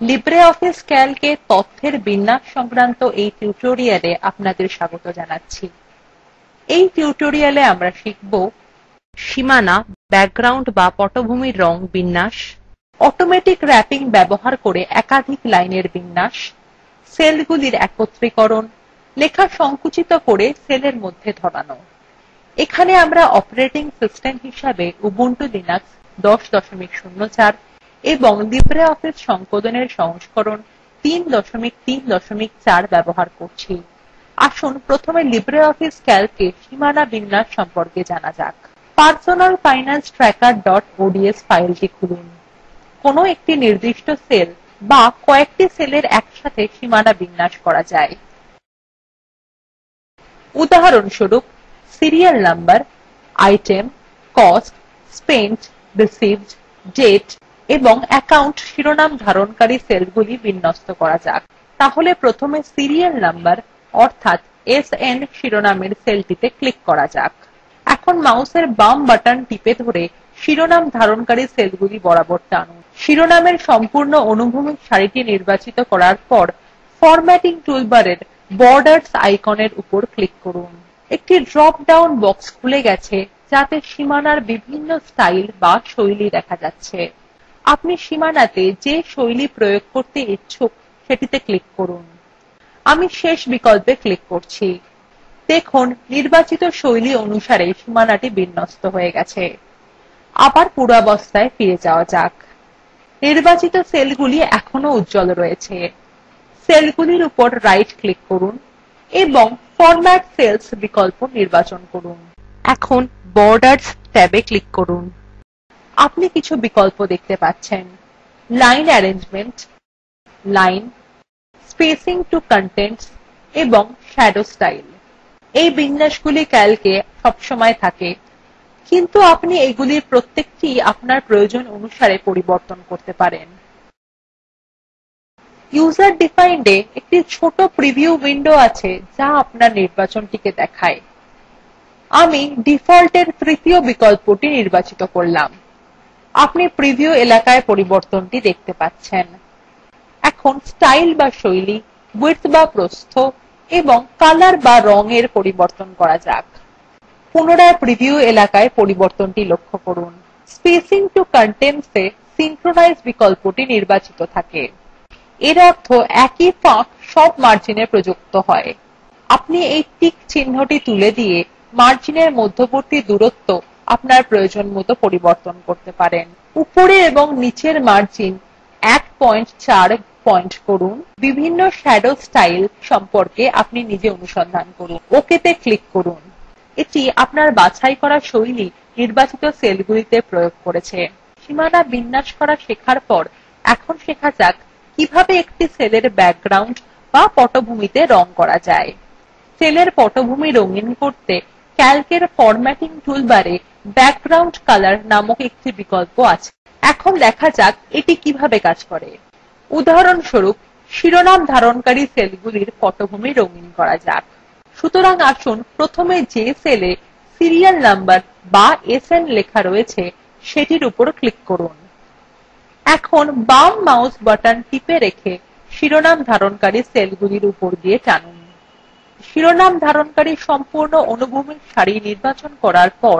LibreOffice ক্যালকে তথ্যের বিন্যাস সংক্রান্ত এই টিউটোরিয়ালে আপনাদের স্বাগত জানাচ্ছি। এই টিউটোরিয়ালে আমরা শিখব সীমানা, ব্যাকগ্রাউন্ড বা পটভূমির রং বিন্যাস, অটোমেটিক র্যাপিং ব্যবহার করে একাধিক লাইনের বিন্যাস, সেলগুলির একত্রীকরণ, লেখা সংকুচিত করে সেলের মধ্যে ধরানো। এখানে আমরা অপারেটিং সিস্টেম হিসাবে উবুন্টু লিনাক্স 10.04 এবং লিব্রিঅফিস সংকলনের সংস্করণ 3.3.4 ব্যবহার করছি। আসুন প্রথমে লিব্রিঅফিস ক্যালকে সীমানা বিন্যাস সম্পর্কে জানা যাক। পার্সোনাল ফাইনান্স ট্র্যাকার.ods ফাইলটি খুলুন। কোনো একটি নির্দিষ্ট সেল বা কয়েকটি সেলের একসাথে সীমানা বিন্যাস করা যায়। উদাহরণস্বরূপ serial number, item, cost, spent, received, date এবং অ্যাকাউন্ট শিরোনাম ধারণকারী সেলগুলি বিন্যস্ত করা যাক। তাহলে প্রথমে সিরিয়াল নাম্বার অর্থাৎ SN শিরোনামের সেলটিতে ক্লিক করা যাক। এখন মাউসের বাম বাটন টিপে ধরে শিরোনাম ধারণকারী সেলগুলি বরাবর টানুন। শিরোনামের সম্পূর্ণ অনুভূমিক সারিটি নির্বাচিত করার পর ফরম্যাটিং টুলবারের বর্ডার্স আইকনের উপর ক্লিক করুন। একটি ড্রপ ডাউন বক্স খুলে গেছে যাতে সীমানার বিভিন্ন স্টাইল বা শৈলী দেখা যাচ্ছে। আপনি সীমানাতে যে শৈলী প্রয়োগ করতে ইচ্ছুক সেটিতে ক্লিক করুন। আমি শেষ বিকল্পে ক্লিক করছি। দেখুন নির্বাচিত শৈলী অনুসারে সীমানাটি বিন্যস্ত হয়ে গেছে। আবার পূর্বাবস্থায় ফিরে যাওয়া যাক। নির্বাচিত সেলগুলি এখনও উজ্জ্বল রয়েছে। সেলগুলির উপর রাইট ক্লিক করুন এবং ফরম্যাট সেলস বিকল্প নির্বাচন করুন। এখন বর্ডার্স ট্যাবে ক্লিক করুন। আপনি কিছু বিকল্প দেখতে পাচ্ছেন: line arrangement, line, spacing to contents এবং শ্যাডো স্টাইল। এই বিন্যাসগুলি ক্যালকে সবসময় থাকে, কিন্তু আপনি এগুলির প্রত্যেকটি আপনার প্রয়োজন অনুসারে পরিবর্তন করতে পারেন। ইউজার ডিফাইন্ড এ একটি ছোট প্রিভিউ উইন্ডো আছে যা আপনার নির্বাচনটিকে দেখায়। আমি ডিফল্টের তৃতীয় বিকল্পটি নির্বাচিত করলাম। আপনি প্রিভিউ এলাকায় পরিবর্তনটি দেখতে পাচ্ছেন। এখন স্টাইল বা শৈলী, উইডথ বা প্রস্থ এবং কালার বা রঙের পরিবর্তন করা যাক। পুনরায় প্রিভিউ এলাকায় পরিবর্তনটি লক্ষ্য করুন। Spacing to contents A synchronise বিকল্পটি নির্বাচিত থাকে। এর অর্থ একই ফাঁক সব মার্জিনে প্রযুক্ত হয়। আপনি এই টিক চিহ্নটি তুলে দিয়ে মার্জিনের মধ্যবর্তী দূরত্ব আপনার প্রয়োজন মতো পরিবর্তন করতে পারেন। উপরে এবং নিচের মার্জিন 1.4 পয়েন্ট করুন। বিভিন্ন শ্যাডো স্টাইল সম্পর্কে আপনি নিজে অনুসন্ধান করুন। ওকেতে ক্লিক করুন। এটি আপনার বাছাই করা শৈলী নির্বাচিত সেলগুলিতে প্রয়োগ করেছে। সীমানা বিন্যাস করা শেখার পর এখন শেখা যাক কিভাবে একটি সেলের ব্যাকগ্রাউন্ড বা পটভূমিতে রং করা যায়। সেলের পটভূমি রঙিন করতে ক্যালকের ফরম্যাটিং টুলবারে ব্যাকগ্রাউন্ড কালার নামক একটি বিকল্প আছে। এখন দেখা যাক এটি কিভাবে কাজ করে। উদাহরণস্বরূপ শিরোনাম ধারণকারী সেলগুলির পটভূমি রঙিন করা যাক। সুতরাং আসুন প্রথমে যে সেলে সিরিয়াল নাম্বার বা SN লেখা রয়েছে সেটির উপর ক্লিক করুন। এখন বাম মাউস বাটন টিপে রেখে শিরোনাম ধারণকারী সেলগুলির উপর দিয়ে টানুন। শিরোনাম ধারণকারী সম্পূর্ণ অনুভূমিক সারি নির্বাচন করার পর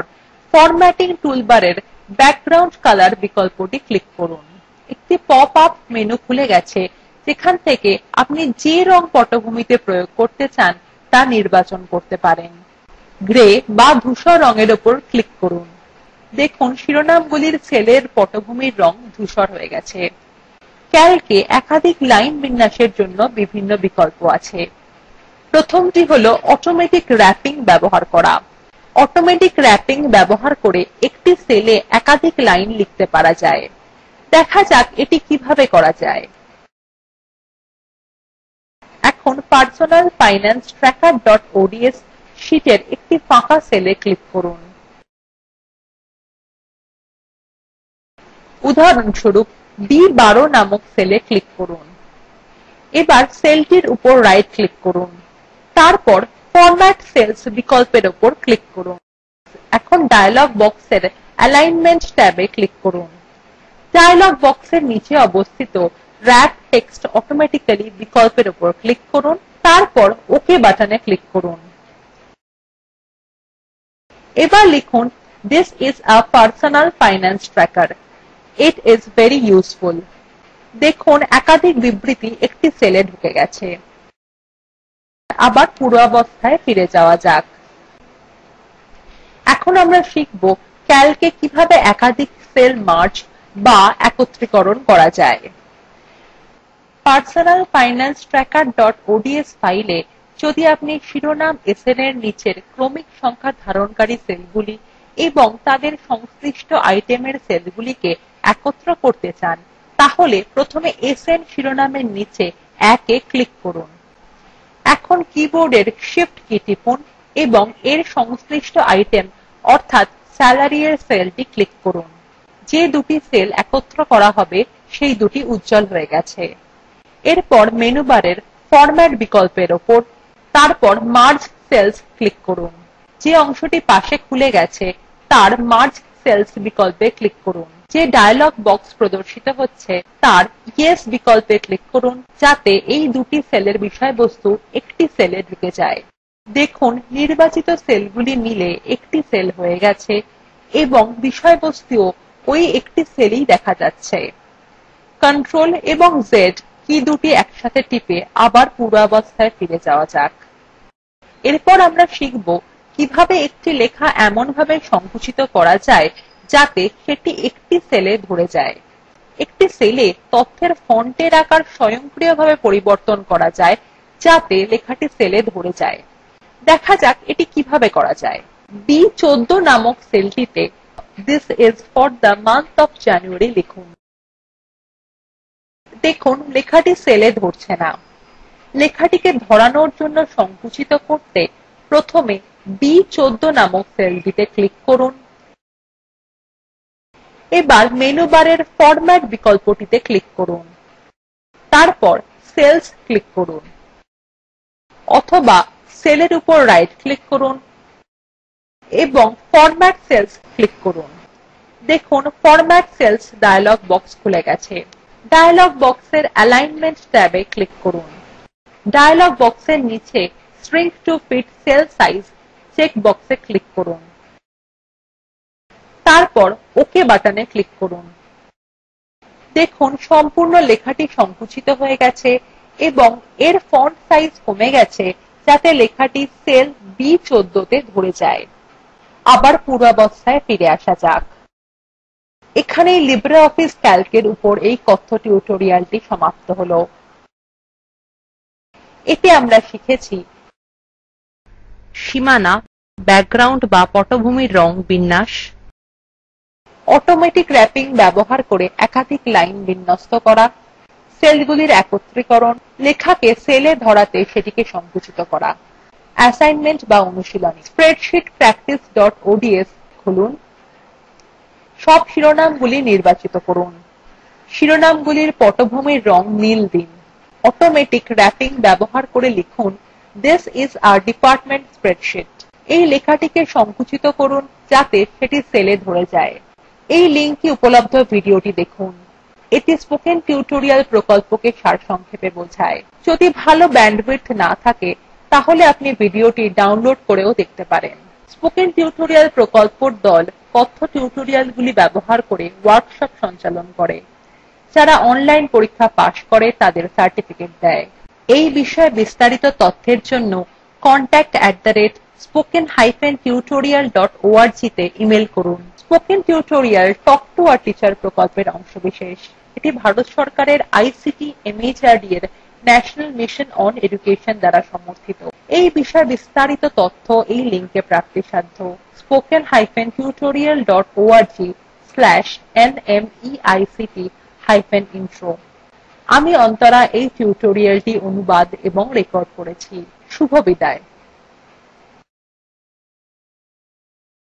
ফরম্যাটিং টুলবারের ব্যাকগ্রাউন্ড কালার বিকল্পটি ক্লিক করুন। একটি পপ আপ মেনু খুলে গেছে যেখান থেকে আপনি যে রং পটভূমিতে প্রয়োগ করতে চান তা নির্বাচন করতে পারেন। গ্রে বা ধূসর রঙের উপর ক্লিক করুন। দেখুন শিরোনামগুলির সেলের পটভূমির রং ধূসর হয়ে গেছে। ক্যালকে একাধিক লাইন বিন্যাসের জন্য বিভিন্ন বিকল্প আছে। প্রথমটি হল অটোমেটিক র্যাপিং ব্যবহার করা। অটোমেটিক র্যাপিং ব্যবহার করে একটি সেলে একাধিক লাইন লিখতে পারা যায়। দেখা যাক এটি কিভাবে করা যায়। এখন পার্সোনাল ফাইনান্স ট্র্যাকার.ods শীটের একটি ফাঁকা সেলে ক্লিক করুন। উদাহরণস্বরূপ B12 নামক সেলে ক্লিক করুন। এবার সেলটির উপর রাইট ক্লিক করুন। তারপর ফরম্যাট সেলস বিকল্পের উপর ক্লিক করুন। এখন ডায়লগ বক্সের অ্যালাইনমেন্ট ট্যাবে ক্লিক করুন। ডায়লগ বক্সের নিচে অবস্থিত wrap text automatically বিকল্পের উপর ক্লিক করুন, তারপর OK বাটনে ক্লিক করুন। এবার লিখুন This is a personal finance tracker. It is very useful. দেখুন একাধিক বিবৃতি একটি সেলে ঢুকে গেছে। আবার পূর্বাবস্থায় ফিরে যাওয়া যাক। এখন আমরা শিখব ক্যালকে কিভাবে একাধিক সেল মার্জ বা একত্রীকরণ করা যায়। personalfinancetracker.ods ফাইলে যদি আপনি শিরোনাম SN এর নিচের ক্রমিক সংখ্যা ধারণকারী সেলগুলি এবং তাদের সংশ্লিষ্ট আইটেমের সেলগুলিকে একত্র করতে চান, তাহলে প্রথমে SN শিরোনামের নিচে 1-এ ক্লিক করুন। এখন কিবোর্ডের Shift কি টিপুন এবং এর সংশ্লিষ্ট আইটেম অর্থাৎ salary এর সেলটি ক্লিক করুন। যে দুটি সেল একত্র করা হবে সেই দুটি উজ্জ্বল হয়ে গেছে। এরপর মেনু বারের ফরম্যাট বিকল্পের উপর, তারপর মার্জ সেলস ক্লিক করুন। যে অংশটি পাশে খুলে গেছে তার মার্জ সেলস বিকল্পে ক্লিক করুন। যে ডায়লগ বক্স প্রদর্শিত হচ্ছে তার ইয়েস বিকল্পে ক্লিক করুন, যাতে এই দুটি সেলের বিষয়বস্তু একটি সেলে ঢুকে যায়। দেখুন নির্বাচিত সেলগুলি মিলে একটি সেল হয়ে গেছে এবং বিষয়বস্তুও ওই একটি সেলেই দেখা যাচ্ছে। Ctrl এবং Z কি দুটি একসাথে টিপে আবার পূর্বাবস্থায় ফিরে যাওয়া যাক। এরপর আমরা শিখব কিভাবে একটি লেখা এমনভাবে সংকুচিত করা যায় যাতে সেটি একটি সেলে ধরে যায়। একটি সেলে তথ্যের ফন্টের আকার স্বয়ংক্রিয়ভাবে পরিবর্তন করা যায় যাতে লেখাটি সেলে ধরে যায়। দেখা যাক এটি কিভাবে করা যায়। B14 নামক সেলটিতে This is for the month of January লিখুন। দেখুন লেখাটি সেলে ধরছে না। লেখাটিকে ধরানোর জন্য সংকুচিত করতে প্রথমে B14 নামক সেলটিতে ক্লিক করুন। এবার মেনু বারের ফরম্যাট বিকল্পটিতে ক্লিক করুন। তারপর সেলস ক্লিক করুন অথবা সেলের উপর রাইট ক্লিক করুন এবং ফরম্যাট সেলস ক্লিক করুন। দেখুন ফরম্যাট সেলস ডায়লগ বক্স খুলে গেছে। ডায়লগ বক্সের অ্যালাইনমেন্ট ট্যাবে ক্লিক করুন। ডায়লগ বক্সের নিচে Shrink to fit cell size check বক্সে ক্লিক করুন। তারপর OK বাটনে ক্লিক করুন। দেখুন সম্পূর্ণ লেখাটি সংকুচিত হয়ে গেছে এবং এর ফন্ট সাইজ কমে গেছে যাতে লেখাটি সেল B14-তে ধরে যায়। আবার পূর্বাবস্থায় ফিরে আসা যাক। এখানেই লিব্রিঅফিস ক্যালকের উপর এই কথ্য টিউটোরিয়ালটি সমাপ্ত হল। এতে আমরা শিখেছি সীমানা, ব্যাকগ্রাউন্ড বা পটভূমির রং বিন্যাস, অটোমেটিক র্যাপিং ব্যবহার করে একাধিক লাইন বিন্যস্ত করা, সেলগুলির একত্রীকরণ, লেখাকে সেলে ধরাতে সেটিকে সংকুচিত করা। অ্যাসাইনমেন্ট বা অনুশীলনী। স্প্রেডশিট practice.ods খুলুন। সব শিরোনামগুলি নির্বাচিত করুন। শিরোনামগুলির পটভূমির রং নীল দিন। অটোমেটিক র্যাপিং ব্যবহার করে লিখুন This is our department spreadsheet. এই লেখাটিকে সংকুচিত করুন যাতে সেটি সেলে ধরে যায়। এই লিঙ্কে উপলব্ধ ভিডিওটি দেখুন। এটি স্পোকেন টিউটোরিয়াল প্রকল্পকে সারসংক্ষেপে বোঝায়। যদি ভালো ব্যান্ডউইডথ না থাকে তাহলে আপনি ভিডিওটি ডাউনলোড করেও দেখতে পারেন। স্পোকেন টিউটোরিয়াল প্রকল্পর দল কথ্য টিউটোরিয়ালগুলি ব্যবহার করে ওয়ার্কশপ সঞ্চালন করে। যারা অনলাইন পরীক্ষা পাস করে তাদের সার্টিফিকেট দেয়। এই বিষয়ে বিস্তারিত তথ্যের জন্য contact@spoken-tutorial.org তে ইমেল করুন। Spoken tutorial talk to a teacher প্রকল্পের অংশবিশেষ। এটি ভারত সরকারের ICT MHRD এর ন্যাশনাল মিশন অন এডুকেশন দ্বারা সমর্থিত। এই বিষয়ে বিস্তারিত তথ্য এই লিঙ্কে প্রাপ্তিসাধ্য spoken-tutorial.org/nmeict-intro। আমি অন্তরা এই টিউটোরিয়ালটি অনুবাদ এবং রেকর্ড করেছি। শুভবিদায়।